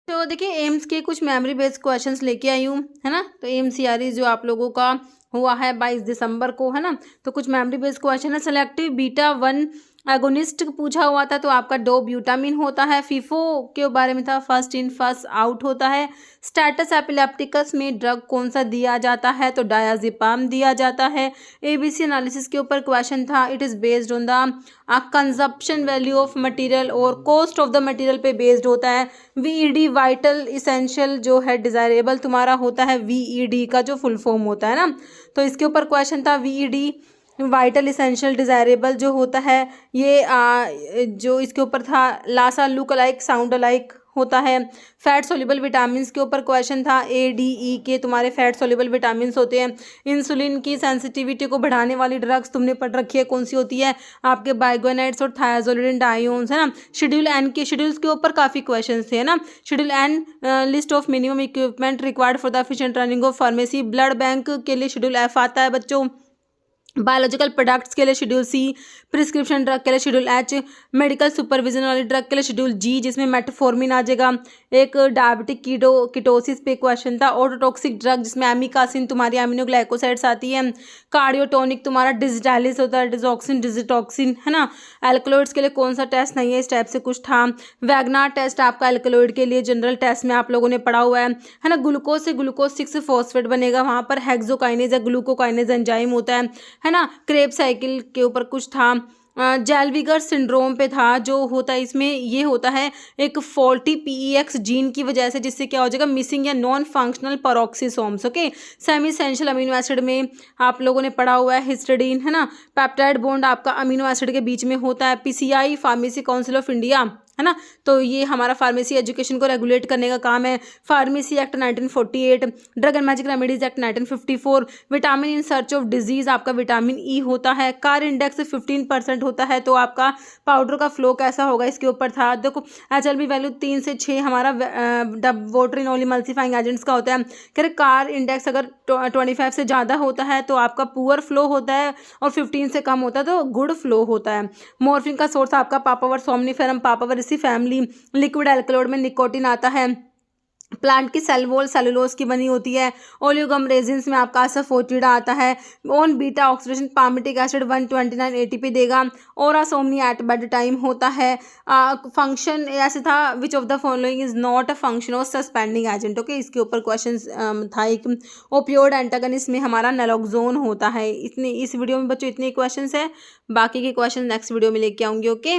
तो देखिए एम्स के कुछ मेमोरी बेस्ड क्वेश्चंस लेके आई हूँ, है ना। तो एम्स सीआरई जो आप लोगों का हुआ है 22 दिसंबर को, है ना। तो कुछ मेमोरी बेस्ड क्वेश्चन है। सेलेक्टिव बीटा वन एगोनिस्ट पूछा हुआ था, तो आपका डो ब्यूटामिन होता है। फीफो के बारे में था, फर्स्ट इन फर्स्ट आउट होता है। स्टेटस एपिलेप्टिकस में ड्रग कौन सा दिया जाता है, तो डायाजिपाम दिया जाता है। एबीसी एनालिसिस के ऊपर क्वेश्चन था, it is based on the consumption value of material और कॉस्ट ऑफ द मटेरियल पे बेस्ड होता है। वीईडी वाइटल इसेंशियल जो है डिज़ायरेबल तुम्हारा होता है, वीईडी का जो फुल फॉर्म होता है ना। तो इसके ऊपर क्वेश्चन था, वीईडी वाइटल इसेंशियल डिज़ायरेबल जो होता है ये जो इसके ऊपर था, लासा लुक अलाइक साउंड अलाइक होता है। फैट सोल्यूबल विटामिन के ऊपर क्वेश्चन था, ए डी ई के तुम्हारे फैट सोल्यूबल विटामिन होते हैं। इंसुलिन की सेंसिटिविटी को बढ़ाने वाली ड्रग्स तुमने पढ़ रखी है, कौन सी होती है, आपके बाइगोनाइड्स और थायाजोलिन डायोन्स, है ना। शेड्यूल एन के शेड्यूल्स के ऊपर काफ़ी क्वेश्चन थे, है ना। Schedule an list of minimum equipment required for the efficient running of pharmacy. Blood bank के लिए शेड्यूल एफ आता है बच्चों। बायोलॉजिकल प्रोडक्ट्स के लिए शेड्यूल सी। प्रिस्क्रिप्शन ड्रग के लिए शेड्यूल एच। मेडिकल सुपरविजन वाली ड्रग के लिए शेड्यूल जी, जिसमें मेटफॉर्मिन आ जाएगा। एक डायबिटिक कीटोसिस पे क्वेश्चन था। ऑटोटॉक्सिक ड्रग जिसमें एमिकासिन तुम्हारी एमिनोग्लाइकोसाइड्स आती है। कार्डियोटोनिक तुम्हारा डिजिटालिस होता है, डिजॉक्सिन डिजिटॉक्सिन, है ना। एल्कलॉइड्स के लिए कौन सा टेस्ट नहीं है, इस टाइप से कुछ था। वैगनार टेस्ट आपका एल्कलॉइड के लिए जनरल टेस्ट में आप लोगों ने पढ़ा हुआ है ना। ग्लूकोज से ग्लूकोज 6 फॉस्फेट बनेगा, वहाँ पर हेक्सोकाइनेज या ग्लूकोकाइनेज एंजाइम होता है ना। क्रेब साइकिल के ऊपर कुछ था। जेल्विगर सिंड्रोम पे था, जो होता है इसमें ये होता है एक फॉल्टी पीईएक्स जीन की वजह से, जिससे क्या हो जाएगा, मिसिंग या non functional peroxisomes. Okay, semi essential amino acid में आप लोगों ने पढ़ा हुआ है हिस्टिडीन, है ना। पेप्टाइड बॉन्ड आपका अमीनो एसिड के बीच में होता है। PCI pharmacy council of India, है ना। तो ये हमारा फार्मेसी एजुकेशन को रेगुलेट करने का काम है। Pharmacy act 1948, drug and magic remedies act 1954। Vitamin in search of disease आपका विटामिन ई होता है। कार इंडेक्स 15% होता है, तो आपका पाउडर का फ्लो कैसा होगा इसके ऊपर था। देखो एचएलबी वैल्यू 3 से 6 हमारा वोटरिनोल इमल्सिफाइंग एजेंट्स का होता है। कह रहे कार इंडेक्स अगर 25 से ज़्यादा होता है तो आपका पुअर फ्लो होता है, और 15 से कम होता है तो गुड फ्लो होता है। मॉर्फिन का सोर्स आपका papaver somniferum papaver family. Liquid alkaloid में निकोटिन आता है। प्लांट की सेल वॉल सेलुलोज की बनी होती है। ओलियोगम रेजिन्स में आपका असफोटिडा आता है। On beta oxidation palmitic acid 129 ATP देगा। ओरासोमनी एट बेड टाइम होता है। फंक्शन ऐसे था, which of the following is not a function of suspending agent. Okay, इसके ऊपर क्वेश्चन था एक। ओपियोड एंटागनिस्ट में हमारा नैलोक्सोन होता है। इतने इस वीडियो में बच्चों इतने क्वेश्चन है, बाकी के क्वेश्चन नेक्स्ट वीडियो में लेके आऊंगी। ओके।